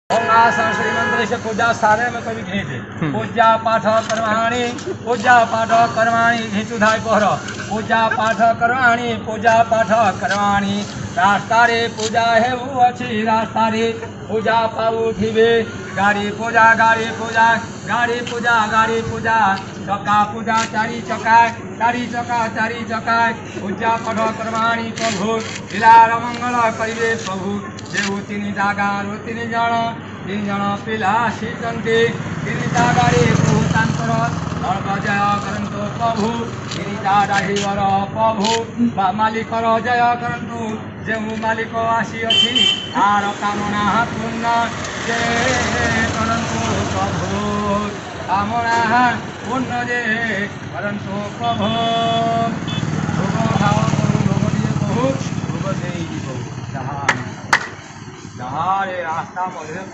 ओंकार श्रीमंत्र से पूजा सारे में कभी घींचे पूजा पाठ करवाणी पूजा पाठ करवाणी घींचू धाय पहर पूजा पाठ करवाणी पूजा पाठ करवाणी रास्ता रे पूजा है वो अच्छी रास्ता रे पूजा पाऊ थिबे गाड़ी पूजा गाड़ी पूजा गाड़ी पूजा गाड़ी पूजा चका पूजा चारी चका पूजा पाठ करवाणी प्रभु दिलार मंगल करिवे प्रभु जेऊ तीन जागार तीन जन पिला सीचंती तीन जागारे प्रभु तांकर सर्व जय करंतु प्रभु तीन जागार प्रभु मालिकर जय करंतु जेऊ मालिक आसी अछि तार कामना पूर्ण जे करंतु प्रभु कामना पूर्ण जे करंतु प्रभु भोग खाओ भोग दिए प्रभु भोग दे जहाँ जहाँ रास्ता